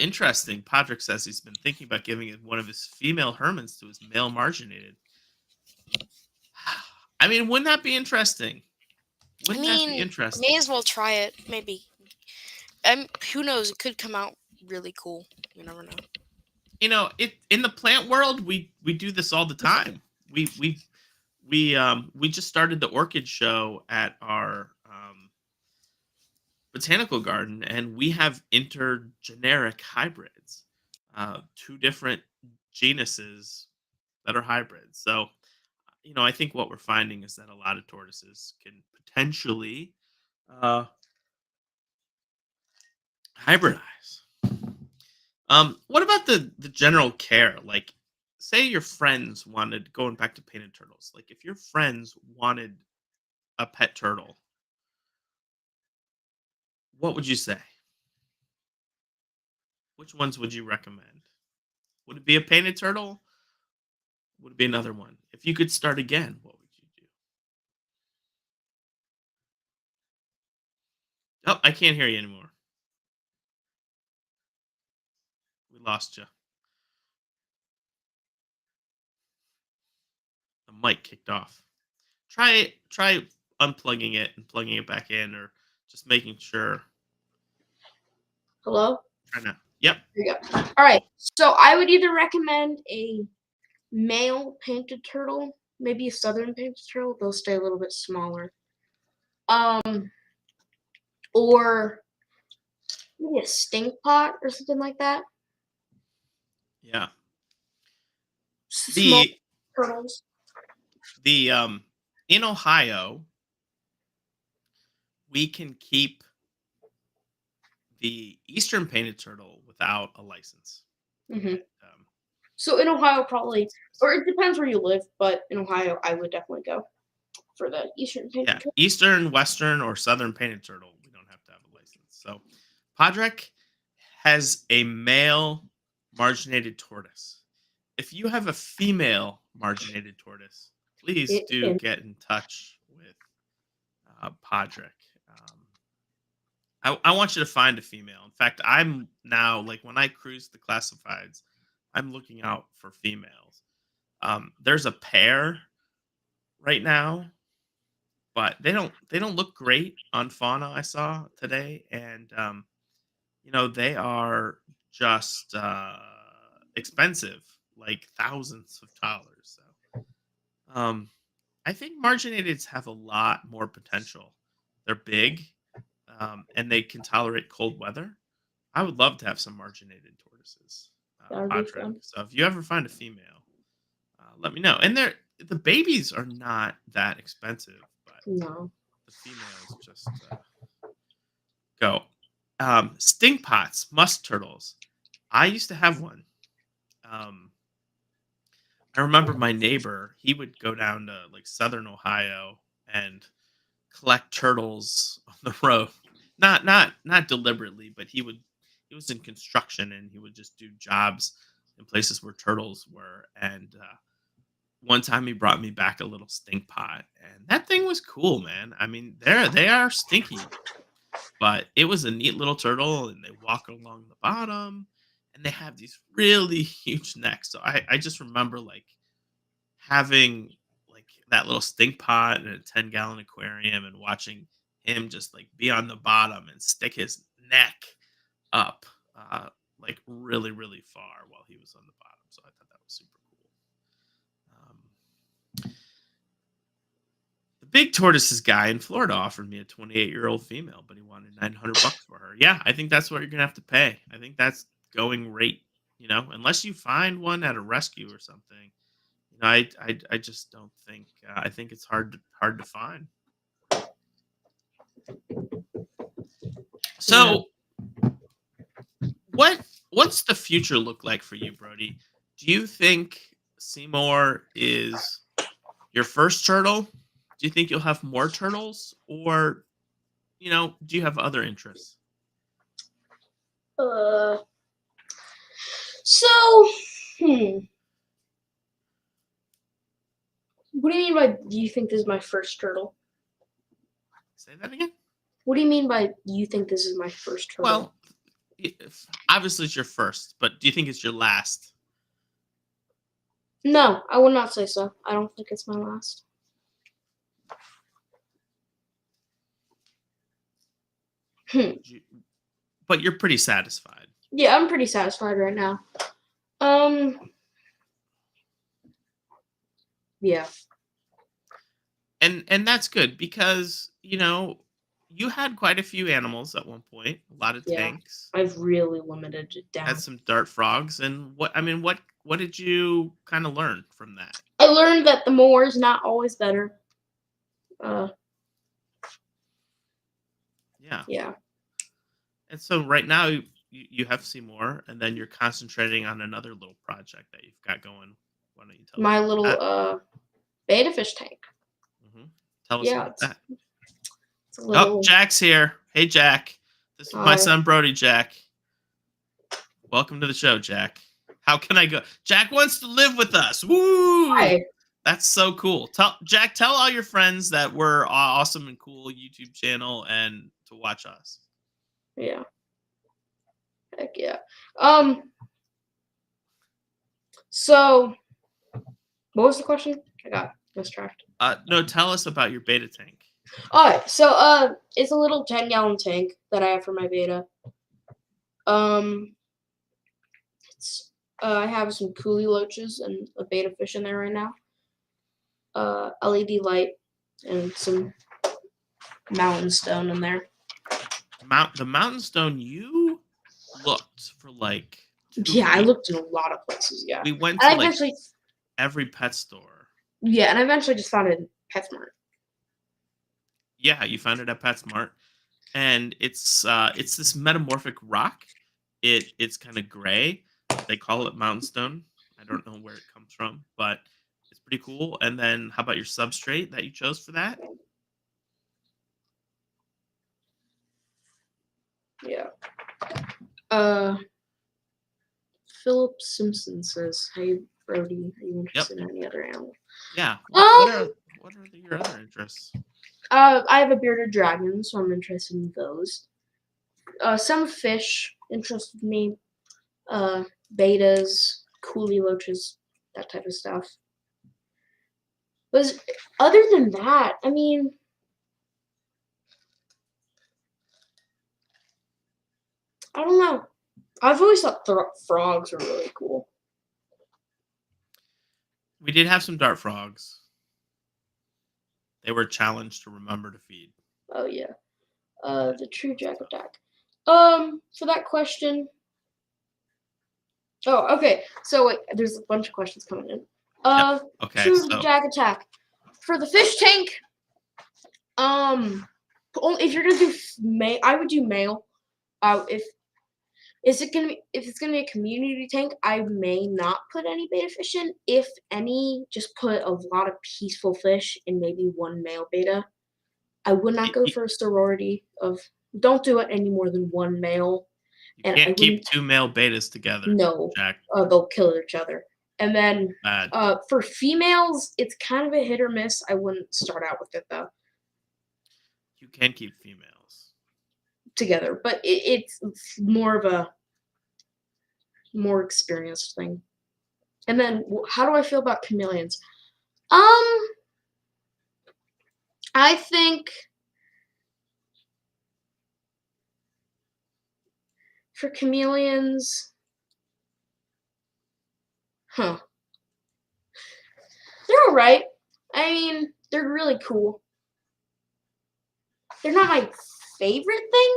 Speaker 1: Interesting. Podrick says he's been thinking about giving one of his female Hermans to his male marginated. I mean, wouldn't that be interesting?
Speaker 2: I
Speaker 1: Wouldn't that be
Speaker 2: mean, may
Speaker 1: interesting?
Speaker 2: as well try it. Maybe. Who knows? It could come out really cool. You never know.
Speaker 1: It in the plant world, we do this all the time. We just started the orchid show at our botanical garden, and we have intergeneric hybrids, two different genuses that are hybrids. So, I think what we're finding is that a lot of tortoises can potentially uh, hybridize. What about the general care? Like, say your friends wanted going back to painted turtles. Like, if your friends wanted a pet turtle, what would you say? Which ones would you recommend? Would it be a painted turtle? Would it be another one? If you could start again, what would you do? Oh, I can't hear you anymore. We lost you. The mic kicked off. Try unplugging it and plugging it back in, or just making sure.
Speaker 3: Hello?
Speaker 1: Try now. Yep.
Speaker 3: There you go. All right. So I would either recommend a male painted turtle, maybe a southern painted turtle. They'll stay a little bit smaller. Or maybe a stink pot or something like that.
Speaker 1: Yeah.
Speaker 3: Small
Speaker 1: The
Speaker 3: turtles.
Speaker 1: the In Ohio, we can keep the eastern painted turtle without a license.
Speaker 3: Hmm.
Speaker 1: Um,
Speaker 3: So in Ohio, probably, or it depends where you live, but in Ohio, I would definitely go for the eastern painted
Speaker 1: yeah,
Speaker 3: turtle.
Speaker 1: eastern, western, or southern painted turtle. We don't have to have a license. So, Podrek has a male marginated tortoise. If you have a female marginated tortoise, please
Speaker 3: It
Speaker 1: do
Speaker 3: can.
Speaker 1: get in touch with Podrick. I want you to find a female. In fact, I'm now like when I cruise the classifieds, I'm looking out for females. There's a pair right now, but they don't look great on fauna. I saw today, and they are just expensive, like thousands of dollars. So I think marginateds have a lot more potential. They're big, and they can tolerate cold weather. I would love to have some marginated tortoises,
Speaker 3: That would be
Speaker 1: Patrick.
Speaker 3: fun.
Speaker 1: So if you ever find a female, let me know. And the babies are not that expensive, but
Speaker 3: No.
Speaker 1: the females just go. Stink pots, musk turtles. I used to have one. Um, I remember my neighbor. He would go down to like southern Ohio and collect turtles on the road. Not deliberately, but he was in construction and he would just do jobs in places where turtles were. And one time he brought me back a little stink pot, and that thing was cool, man. I mean, they are stinky, but it was a neat little turtle, and they walk along the bottom, and they have these really huge necks. So I just remember like having like that little stink pot and a 10-gallon aquarium and watching him just like be on the bottom and stick his neck up like really really far while he was on the bottom. So I thought that was super cool. The big tortoises guy in Florida offered me a 28-year-old female, but he wanted $900 for her. Yeah, I think that's what you're gonna have to pay. I think that's going rate. Unless you find one at a rescue or something. I just don't think. I think it's hard to find.
Speaker 3: Yeah.
Speaker 1: So what's the future look like for you, Brody? Do you think Seymour is your first turtle? Do you think you'll have more turtles, or do you have other interests?
Speaker 3: Uh. So. Hmm. What do you mean by do you think this is my first turtle?
Speaker 1: Say that again.
Speaker 3: What do you mean by you think this is my first turtle?
Speaker 1: Well, obviously it's your first, but do you think it's your last?
Speaker 3: No, I would not say so. I don't think it's my last.
Speaker 1: You- But you're pretty satisfied.
Speaker 3: Yeah, I'm pretty satisfied right now. Yeah.
Speaker 1: And that's good because you had quite a few animals at one point, a lot of
Speaker 3: Yeah.
Speaker 1: tanks,
Speaker 3: I've really limited it
Speaker 1: had
Speaker 3: down.
Speaker 1: some dart frogs, and what did you kind of learn from that?
Speaker 3: I learned that the more is not always better.
Speaker 1: Yeah.
Speaker 3: Yeah.
Speaker 1: And so right now you have Seymour, and then you're concentrating on another little project that you've got going. Why don't you tell us
Speaker 3: My
Speaker 1: about that?
Speaker 3: little beta fish tank.
Speaker 1: hmm Tell us
Speaker 3: Yeah,
Speaker 1: about that.
Speaker 3: it's a
Speaker 1: Oh,
Speaker 3: little.
Speaker 1: Jack's here. Hey, Jack. This is my
Speaker 3: Hi.
Speaker 1: son Brody. Jack, welcome to the show, Jack. How can I go? Jack wants to live with us. Woo!
Speaker 3: Hi.
Speaker 1: That's so cool. Tell all your friends that we're awesome and cool YouTube channel and to watch us.
Speaker 3: Yeah. Heck yeah. So, what was the question? I got distracted.
Speaker 1: No, tell us about your beta tank.
Speaker 3: Alright, so it's a little 10-gallon tank that I have for my beta. It's I have some coolie loaches and a beta fish in there right now. LED light and some mountain stone in there.
Speaker 1: The mountain stone. You looked for like 2
Speaker 3: Yeah, I
Speaker 1: weeks.
Speaker 3: looked in a lot of places. Yeah,
Speaker 1: We went
Speaker 3: and
Speaker 1: to
Speaker 3: I
Speaker 1: like
Speaker 3: eventually,
Speaker 1: every pet store.
Speaker 3: yeah, and I eventually just found it in PetSmart.
Speaker 1: Yeah, you found it at PetSmart, and it's this metamorphic rock. It's kind of gray. They call it mountain stone. I don't know where it comes from, but it's pretty cool. And then, how about your substrate that you chose for that?
Speaker 3: Yeah. Philip Simpson says, "Hey Brody, are you interested in any other animal?"
Speaker 1: Yeah.
Speaker 3: Um,
Speaker 1: What are your other interests?
Speaker 3: I have a bearded dragon, so I'm interested in those. Some fish interested me. Betas, coolie loaches, that type of stuff. But other than that, I mean, I don't know. I've always thought frogs were really cool.
Speaker 1: We did have some dart frogs. They were challenged to remember to feed.
Speaker 3: Oh yeah.
Speaker 1: Yeah,
Speaker 3: The true
Speaker 1: that was
Speaker 3: jack
Speaker 1: tough.
Speaker 3: attack. For that question. Oh, okay. So wait, there's a bunch of questions coming in.
Speaker 1: Okay,
Speaker 3: True
Speaker 1: so
Speaker 3: Jag attack. For the fish tank, if you're gonna do male, I would do male. If it's gonna be a community tank, I may not put any beta fish in. If any, just put a lot of peaceful fish and maybe one male beta. I would not go for a sorority of. Don't do it any more than one male.
Speaker 1: you
Speaker 3: And I
Speaker 1: can't keep
Speaker 3: wouldn't.
Speaker 1: 2 male betas together.
Speaker 3: No,
Speaker 1: Jack.
Speaker 3: they'll kill each other. And then
Speaker 1: Bad.
Speaker 3: for females, it's kind of a hit or miss. I wouldn't start out with it though.
Speaker 1: You can keep females
Speaker 3: Together, but it's more of a more experienced thing. And then how do I feel about chameleons? I think for chameleons, they're all right. I mean, they're really cool. They're not my favorite thing.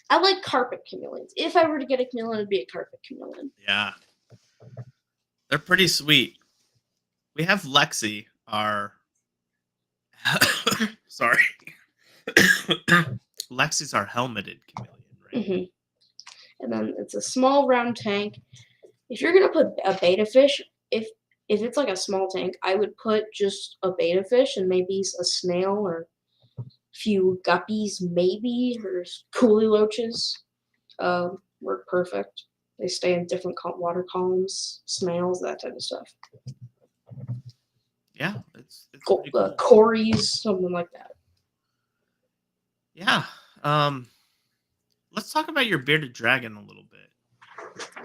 Speaker 3: I like carpet chameleons. If I were to get a chameleon, it'd be a carpet chameleon.
Speaker 1: Yeah. They're pretty sweet. We have Lexi, our sorry. Lexi's our helmeted chameleon, right?
Speaker 3: Mm-hmm. And then it's a small round tank. If you're gonna put a beta fish, if it's like a small tank, I would put just a beta fish and maybe a snail or a few guppies, maybe, or coolie loaches. Work perfect. They stay in different water columns, snails, that type of stuff.
Speaker 1: Yeah, it's pretty cool.
Speaker 3: Cories, something like that.
Speaker 1: Yeah. Let's talk about your bearded dragon a little bit.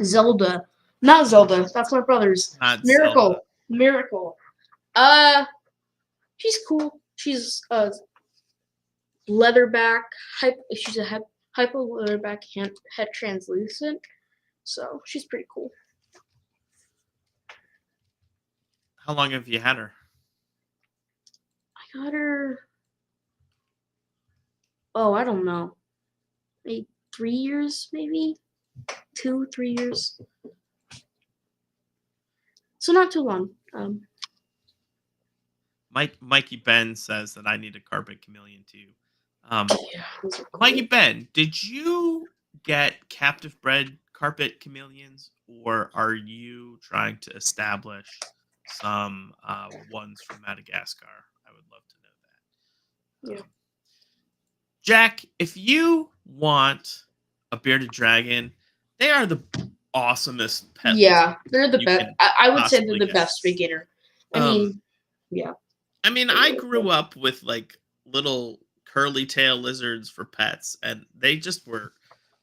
Speaker 3: Zelda. Not Zelda. That's my brother's.
Speaker 1: Not
Speaker 3: Miracle.
Speaker 1: Zelda.
Speaker 3: Miracle. She's cool. She's leatherback. She's a hypo leatherback head translucent. So she's pretty cool.
Speaker 1: How long have you had her?
Speaker 3: I got her. Oh, I don't know. Maybe 3 years, maybe 2-3 years. So not too long.
Speaker 1: Mikey Ben says that I need a carpet chameleon too.
Speaker 3: Yeah, those are cool.
Speaker 1: Mikey Ben, did you get captive bred carpet chameleons, or are you trying to establish some ones from Madagascar? I would love to know that.
Speaker 3: Yeah.
Speaker 1: Jack, if you want a bearded dragon, they are the awesomest pets.
Speaker 3: Yeah, they're the
Speaker 1: you
Speaker 3: best.
Speaker 1: can
Speaker 3: I would say they're
Speaker 1: possibly
Speaker 3: the
Speaker 1: get.
Speaker 3: best beginner. I mean, yeah.
Speaker 1: I mean, I grew up with like little curly tail lizards for pets, and they just were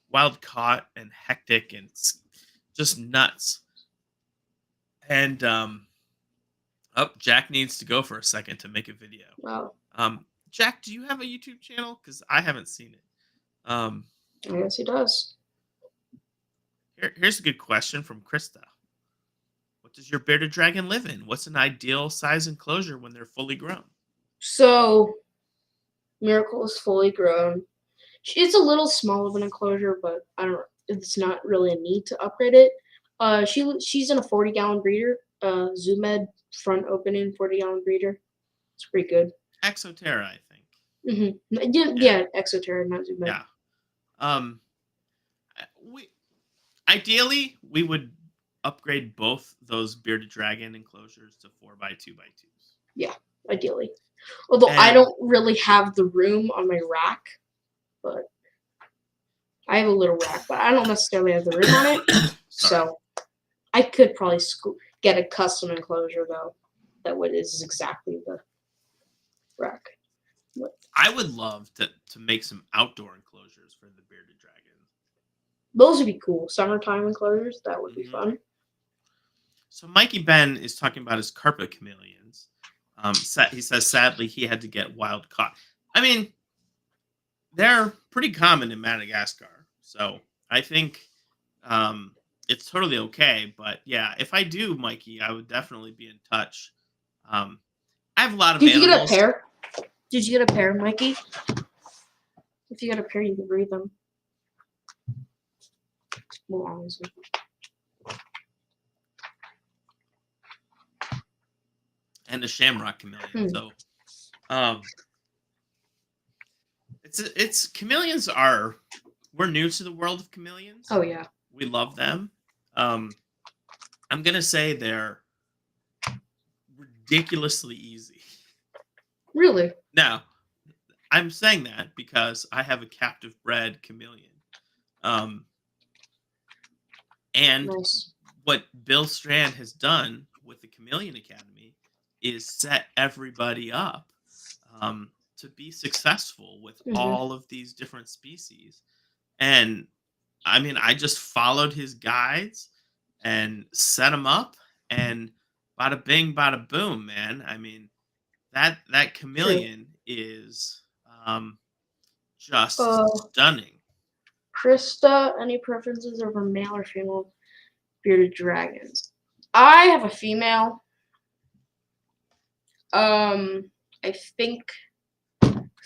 Speaker 1: wild caught and hectic and just nuts. And Jack needs to go for a second to make a video.
Speaker 3: Wow.
Speaker 1: Jack, do you have a YouTube channel? Because I haven't seen it.
Speaker 3: I guess he does.
Speaker 1: Here's a good question from Krista. What does your bearded dragon live in? What's an ideal size enclosure when they're fully grown?
Speaker 3: So, Miracle is fully grown. It's a little small of an enclosure, but it's not really a need to upgrade it. She's in a 40-gallon breeder. Zoomed front opening 40-gallon breeder. It's pretty good.
Speaker 1: Exoterra, I think.
Speaker 3: Mm-hmm. Yeah, Exoterra, not Zoomed.
Speaker 1: Yeah. Ideally we would upgrade both those bearded dragon enclosures to 4x2x2s.
Speaker 3: Yeah, ideally. Although I don't really have the room on my rack, but I have a little rack, but I don't necessarily have the room on it. So I could probably get a custom enclosure though. Is exactly the rack.
Speaker 1: I would love to make some outdoor enclosures for the bearded dragon.
Speaker 3: Those would be cool. Summertime enclosures, that would be fun.
Speaker 1: So Mikey Ben is talking about his carpet chameleons. He says sadly he had to get wild caught. I mean, they're pretty common in Madagascar, so I think it's totally okay. But yeah, if I do, Mikey, I would definitely be in touch. I have a lot of.
Speaker 3: Did you get a pair? Did you get a pair, Mikey? If you got a pair, you can breed them. Well, honestly.
Speaker 1: And a shamrock chameleon. So, it's chameleons are we're new to the world of chameleons.
Speaker 3: Oh yeah.
Speaker 1: We love them. I'm gonna say they're ridiculously easy.
Speaker 3: Really?
Speaker 1: Now, I'm saying that because I have a captive bred chameleon. Um, and
Speaker 3: Nice.
Speaker 1: what Bill Strand has done with the Chameleon Academy is set everybody up to be successful with
Speaker 3: Mhm.
Speaker 1: all of these different species. And I mean, I just followed his guides and set them up, and bada bing, bada boom, man. I mean, that
Speaker 3: True.
Speaker 1: chameleon is just
Speaker 3: Uh,
Speaker 1: stunning.
Speaker 3: Krista, any preferences over male or female bearded dragons? I have a female. I think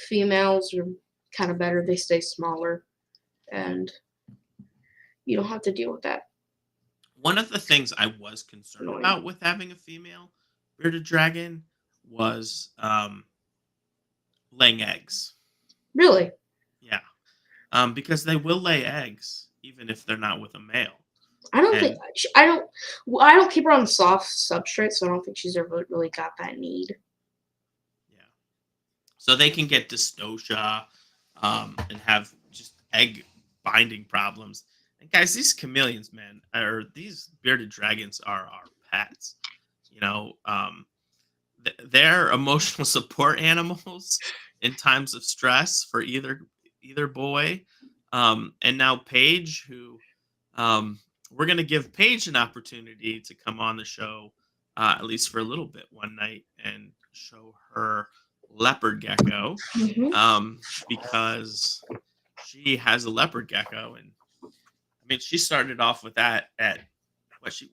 Speaker 3: females are kind of better. They stay smaller, and you don't have to deal with that
Speaker 1: One of the things I was concerned
Speaker 3: annoying.
Speaker 1: about with having a female bearded dragon was laying eggs.
Speaker 3: Really,
Speaker 1: Yeah, because they will lay eggs even if they're not with a male.
Speaker 3: I don't think
Speaker 1: And
Speaker 3: I don't. Well, I don't keep her on soft substrate, so I don't think she's ever really got that need.
Speaker 1: yeah, so they can get dystocia and have just egg binding problems. And guys, these chameleons, man, or these bearded dragons are our pets. You know, they're emotional support animals in times of stress for either boy. And now Paige, who we're going to give Paige an opportunity to come on the show, at least for a little bit one night, and show her leopard gecko,
Speaker 3: Mm-hmm.
Speaker 1: because she has a leopard gecko. And I mean, she started off with that at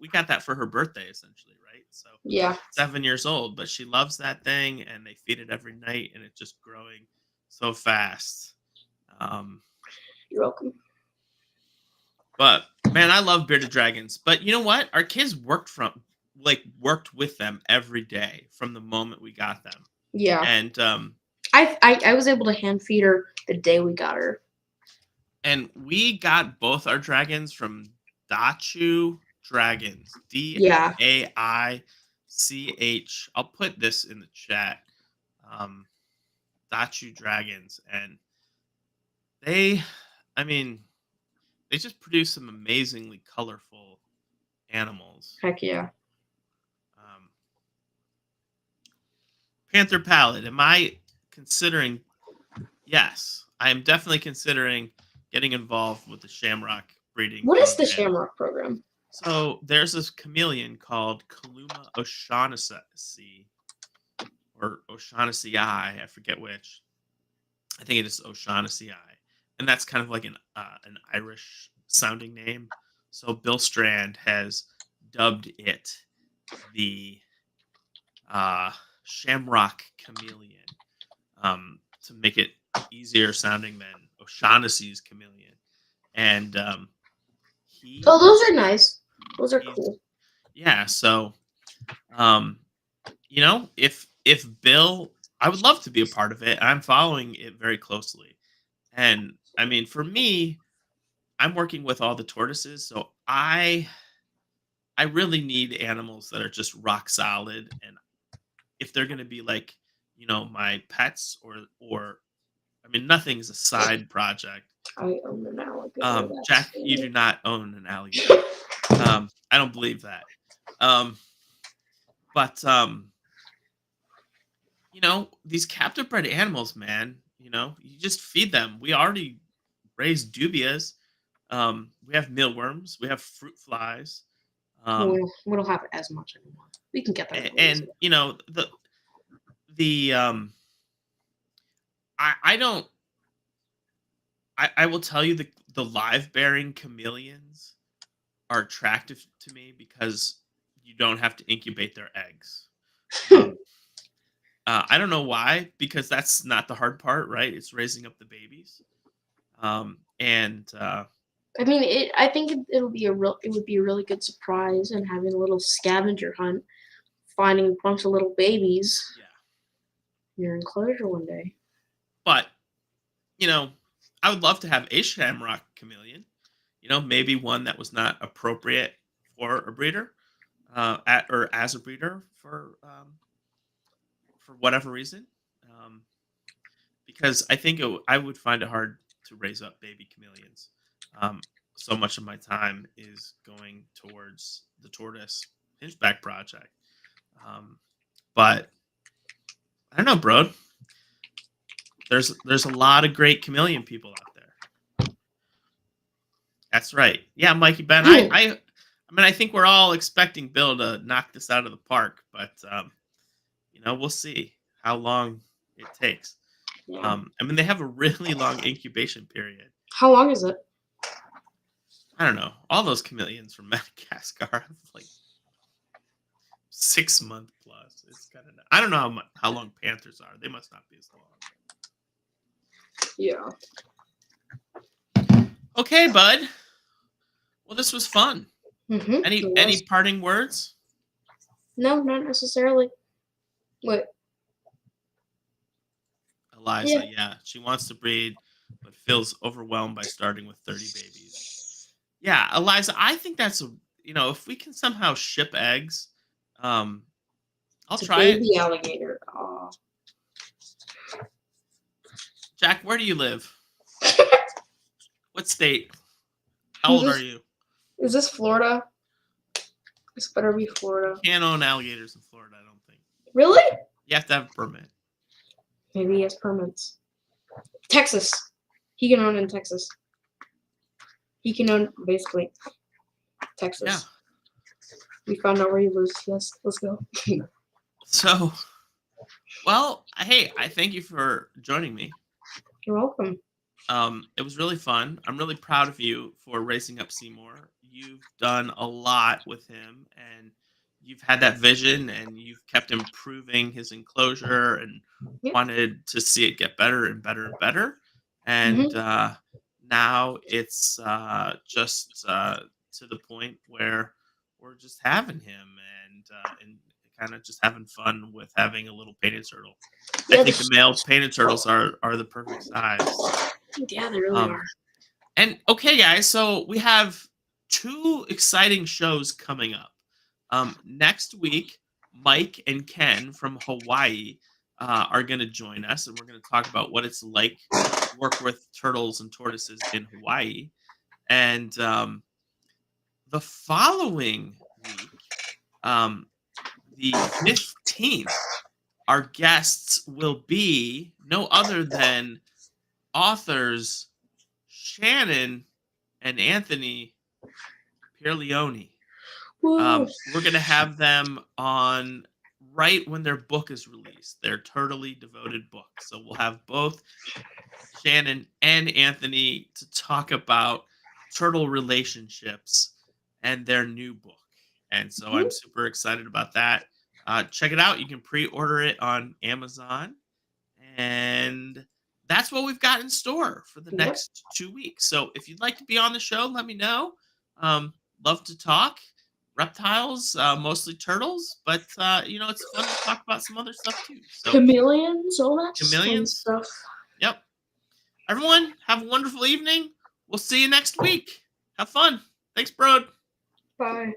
Speaker 1: we got that for her birthday, essentially, right? So
Speaker 3: Yeah,
Speaker 1: 7 years old, but she loves that thing, and they feed it every night, and it's just growing so fast. Um,
Speaker 3: you're welcome.
Speaker 1: but man, I love bearded dragons. But you know what? Our kids worked with them every day from the moment we got them,
Speaker 3: Yeah,
Speaker 1: and
Speaker 3: I was able to hand feed her the day we got her.
Speaker 1: we got both our dragons from Dachu Dragons,
Speaker 3: Yeah,
Speaker 1: DAICH. I'll put this in the chat. Um, Dachu Dragons, and they, I mean, they just produce some amazingly colorful animals.
Speaker 3: heck yeah.
Speaker 1: Um, Panther Pallid, am I considering? Yes, I am definitely considering getting involved with the Shamrock breeding
Speaker 3: What is the
Speaker 1: program.
Speaker 3: Shamrock program?
Speaker 1: So there's this chameleon called Kaluma O'Shaughnessy, or O'Shaughnessy, I forget which. I think it is O'Shaughnessy, and that's kind of like an Irish sounding name. So Bill Strand has dubbed it the Shamrock Chameleon, to make it easier sounding than O'Shaughnessy's chameleon. And
Speaker 3: Oh,
Speaker 1: he,
Speaker 3: those are nice. Those are
Speaker 1: he's
Speaker 3: cool.
Speaker 1: yeah. So um, if Bill, I would love to be a part of it. I'm following it very closely, and I mean, for me, I'm working with all the tortoises, so I really need animals that are just rock solid, and if they're going to be like, my pets, or I mean, nothing is a side project.
Speaker 3: I own an alligator.
Speaker 1: Jack, you do not own an alligator. I don't believe that. But these captive bred animals, man, you just feed them. We already raise dubias. We have mealworms. We have fruit flies.
Speaker 3: We don't have it as much anymore. We can get that.
Speaker 1: And the I don't. I will tell you, the live bearing chameleons are attractive to me because you don't have to incubate their eggs. Um, I don't know why, because that's not the hard part, right? It's raising up the babies. And
Speaker 3: I mean, I think it would be a really good surprise, and having a little scavenger hunt, finding a bunch of little babies
Speaker 1: Yeah.
Speaker 3: in your enclosure one day.
Speaker 1: But, I would love to have a shamrock chameleon. Maybe one that was not appropriate for a breeder, or as a breeder for whatever reason. Um, because I think I would find it hard to raise up baby chameleons. Um, so much of my time is going towards the tortoise pinchback project. But I don't know, bro. There's a lot of great chameleon people out there. That's right. Yeah, Mikey Ben. I think we're all expecting Bill to knock this out of the park, but we'll see how long it takes.
Speaker 3: Yeah.
Speaker 1: They have a really long incubation period.
Speaker 3: How long is it?
Speaker 1: I don't know. All those chameleons from Madagascar have like 6 month plus. It's kind of. I don't know how long panthers are. They must not be as long.
Speaker 3: Yeah.
Speaker 1: Okay, bud. Well, this was fun.
Speaker 3: Mm-hmm.
Speaker 1: Any parting words?
Speaker 3: No, not necessarily. What?
Speaker 1: Eliza, yeah, she wants to breed, but feels overwhelmed by starting with 30 babies. Yeah, Eliza, I think that's if we can somehow ship eggs, I'll try it.
Speaker 3: Baby alligator. Aw.
Speaker 1: Jack, where do you live? What state? How old are you?
Speaker 3: Is this Florida? This better be Florida.
Speaker 1: You can't own alligators in Florida, I don't think.
Speaker 3: Really?
Speaker 1: You have to have a permit.
Speaker 3: Maybe he has permits. Texas. He can own in Texas. He can own basically Texas.
Speaker 1: Yeah.
Speaker 3: We found out where he lives. Yes, let's go.
Speaker 1: So, well, hey, I thank you for joining me.
Speaker 3: You're welcome.
Speaker 1: It was really fun. I'm really proud of you for raising up Seymour. You've done a lot with him, and you've had that vision, and you've kept improving his enclosure, and wanted to see it get better and better and better. And now it's just to the point where we're just having him and kind of just having fun with having a little painted turtle. I think the male painted turtles are the perfect size.
Speaker 3: Yeah, they really are.
Speaker 1: And okay, guys, so we have 2 exciting shows coming up. Next week, Mike and Ken from Hawaii are going to join us, and we're going to talk about what it's like to work with turtles and tortoises in Hawaii. And the following week, the 15th, our guests will be no other than authors Shannon and Anthony Pierleone. We're going to have them on right when their book is released, their Turtly Devoted book. So we'll have both Shannon and Anthony to talk about turtle relationships and their new book. And so I'm super excited about that. Check it out. You can pre-order it on Amazon. And that's what we've got in store for the next 2 weeks. So if you'd like to be on the show, let me know. Love to talk reptiles, mostly turtles, but it's fun to talk about some other stuff too. So,
Speaker 3: chameleons, all that
Speaker 1: chameleons
Speaker 3: stuff.
Speaker 1: Yep. Everyone, have a wonderful evening. We'll see you next week. Have fun. Thanks, Brody.
Speaker 3: Bye.